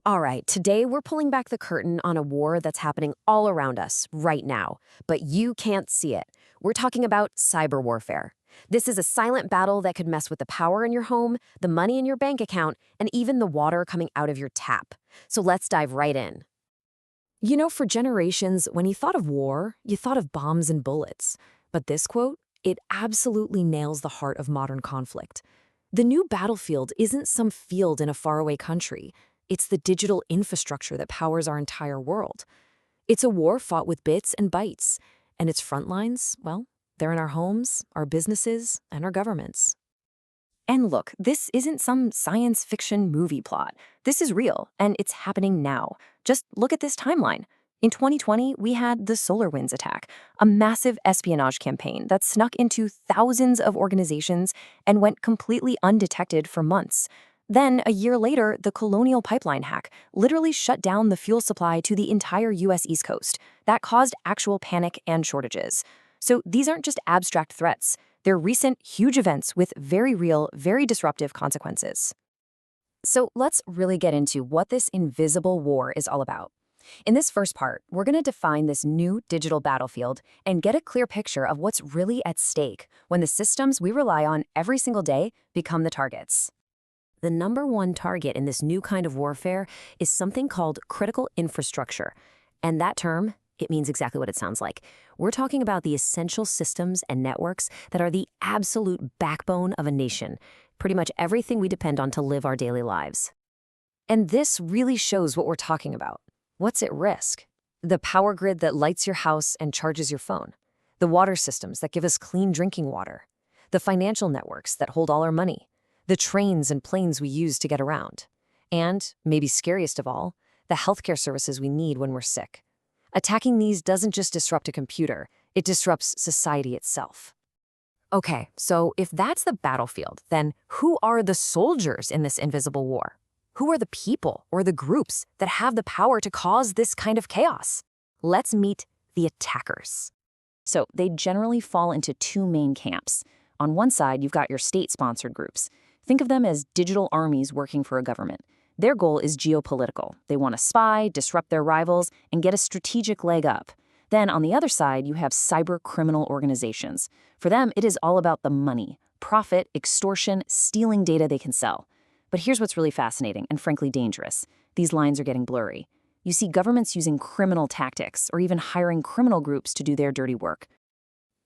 All right, today we're pulling back the curtain on a war that's happening all around us right now, but you can't see it. We're talking about cyber warfare. This is a silent battle that could mess with the power in your home, the money in your bank account, and even the water coming out of your tap. So let's dive right in. For generations, when you thought of war, you thought of bombs and bullets. But this quote, it absolutely nails the heart of modern conflict. The new battlefield isn't some field in a faraway country. It's the digital infrastructure that powers our entire world. It's a war fought with bits and bytes. And its front lines, well, they're in our homes, our businesses, and our governments. And look, this isn't some science fiction movie plot. This is real, and it's happening now. Just look at this timeline. In 2020, we had the SolarWinds attack, a massive espionage campaign that snuck into thousands of organizations and went completely undetected for months. Then, a year later, the Colonial Pipeline hack literally shut down the fuel supply to the entire US East Coast. That caused actual panic and shortages. So these aren't just abstract threats. They're recent, huge events with very real, very disruptive consequences. So let's really get into what this invisible war is all about. In this first part, we're going to define this new digital battlefield and get a clear picture of what's really at stake when the systems we rely on every single day become the targets. The number one target in this new kind of warfare is something called critical infrastructure. And that term, it means exactly what it sounds like. We're talking about the essential systems and networks that are the absolute backbone of a nation, pretty much everything we depend on to live our daily lives. And this really shows what we're talking about. What's at risk? The power grid that lights your house and charges your phone. The water systems that give us clean drinking water. The financial networks that hold all our money. The trains and planes we use to get around. And, maybe scariest of all, the healthcare services we need when we're sick. Attacking these doesn't just disrupt a computer, it disrupts society itself. Okay, so if that's the battlefield, then who are the soldiers in this invisible war? Who are the people or the groups that have the power to cause this kind of chaos? Let's meet the attackers. So they generally fall into two main camps. On one side, you've got your state-sponsored groups. Think of them as digital armies working for a government. Their goal is geopolitical. They want to spy, disrupt their rivals, and get a strategic leg up. Then on the other side, you have cyber criminal organizations. For them, it is all about the money, profit, extortion, stealing data they can sell. But here's what's really fascinating and frankly dangerous. These lines are getting blurry. You see governments using criminal tactics or even hiring criminal groups to do their dirty work.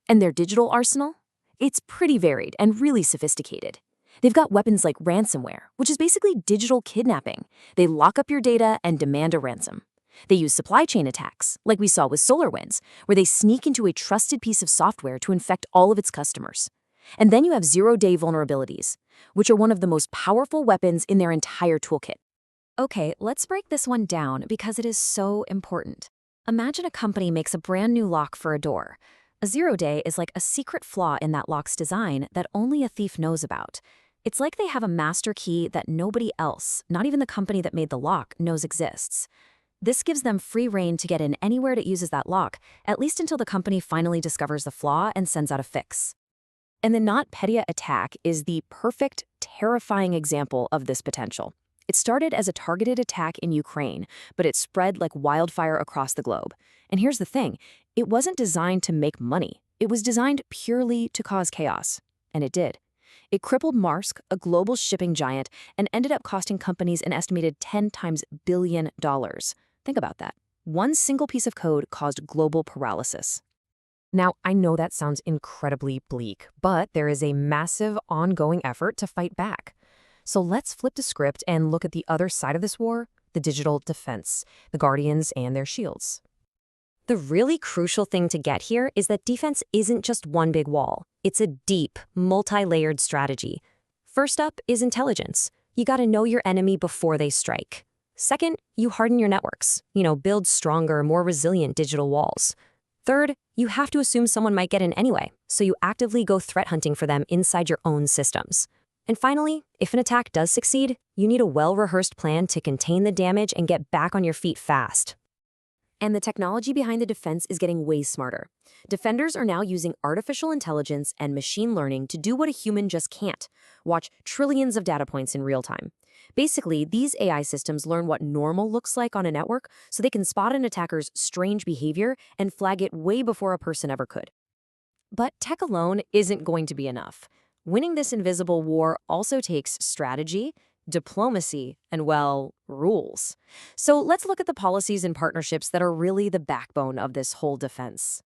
And their digital arsenal? It's pretty varied and really sophisticated. They've got weapons like ransomware, which is basically digital kidnapping. They lock up your data and demand a ransom. They use supply chain attacks, like we saw with SolarWinds, where they sneak into a trusted piece of software to infect all of its customers. And then you have zero-day vulnerabilities, which are one of the most powerful weapons in their entire toolkit. Okay, let's break this one down because it is so important. Imagine a company makes a brand new lock for a door. A zero-day is like a secret flaw in that lock's design that only a thief knows about. It's like they have a master key that nobody else, not even the company that made the lock, knows exists. This gives them free rein to get in anywhere it uses that lock, at least until the company finally discovers the flaw and sends out a fix. And the NotPetya attack is the perfect, terrifying example of this potential. It started as a targeted attack in Ukraine, but it spread like wildfire across the globe. And here's the thing, it wasn't designed to make money. It was designed purely to cause chaos. And it did. It crippled Maersk, a global shipping giant, and ended up costing companies an estimated 10 times billion dollars. Think about that. One single piece of code caused global paralysis. Now, I know that sounds incredibly bleak, but there is a massive ongoing effort to fight back. So let's flip the script and look at the other side of this war, the digital defense, the Guardians and their shields. The really crucial thing to get here is that defense isn't just one big wall. It's a deep, multi-layered strategy. First up is intelligence. You gotta know your enemy before they strike. Second, you harden your networks. Build stronger, more resilient digital walls. Third, you have to assume someone might get in anyway, so you actively go threat hunting for them inside your own systems. And finally, if an attack does succeed, you need a well-rehearsed plan to contain the damage and get back on your feet fast. And the technology behind the defense is getting way smarter. Defenders are now using artificial intelligence and machine learning to do what a human just can't: watch trillions of data points in real time. Basically, these AI systems learn what normal looks like on a network so they can spot an attacker's strange behavior and flag it way before a person ever could. But tech alone isn't going to be enough. Winning this invisible war also takes strategy, diplomacy, and, well, rules. So let's look at the policies and partnerships that are really the backbone of this whole defense.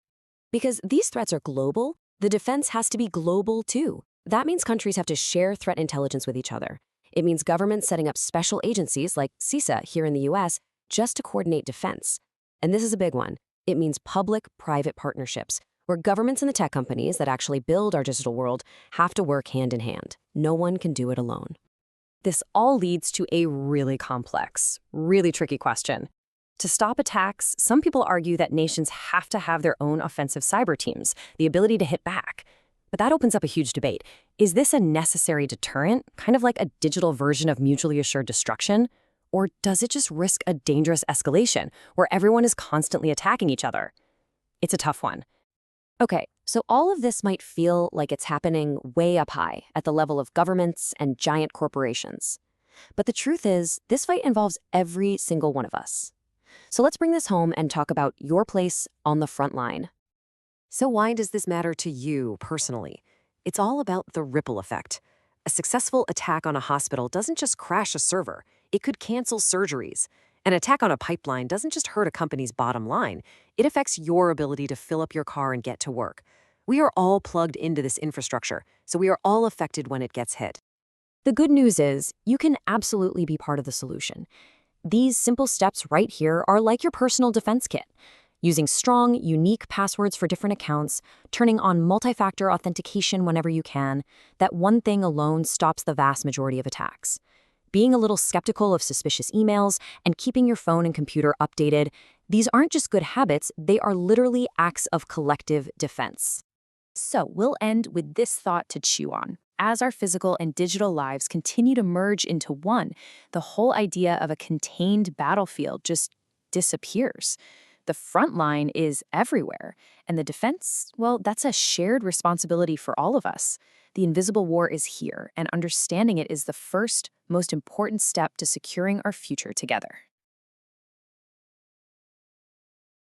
Because these threats are global, the defense has to be global too. That means countries have to share threat intelligence with each other. It means governments setting up special agencies like CISA here in the US just to coordinate defense. And this is a big one. It means public-private partnerships, where governments and the tech companies that actually build our digital world have to work hand in hand. No one can do it alone. This all leads to a really complex, really tricky question. To stop attacks, some people argue that nations have to have their own offensive cyber teams, the ability to hit back. But that opens up a huge debate. Is this a necessary deterrent, kind of like a digital version of mutually assured destruction? Or does it just risk a dangerous escalation, where everyone is constantly attacking each other? It's a tough one. Okay, so all of this might feel like it's happening way up high at the level of governments and giant corporations. But the truth is, this fight involves every single one of us. So let's bring this home and talk about your place on the front line. So why does this matter to you personally? It's all about the ripple effect. A successful attack on a hospital doesn't just crash a server, it could cancel surgeries. An attack on a pipeline doesn't just hurt a company's bottom line, it affects your ability to fill up your car and get to work. We are all plugged into this infrastructure, so we are all affected when it gets hit. The good news is, you can absolutely be part of the solution. These simple steps right here are like your personal defense kit. Using strong, unique passwords for different accounts, turning on multi-factor authentication whenever you can, that one thing alone stops the vast majority of attacks. Being a little skeptical of suspicious emails, and keeping your phone and computer updated, these aren't just good habits, they are literally acts of collective defense. So we'll end with this thought to chew on. As our physical and digital lives continue to merge into one, the whole idea of a contained battlefield just disappears. The front line is everywhere, and the defense, well, that's a shared responsibility for all of us. The invisible war is here, and understanding it is the first, most important step to securing our future together.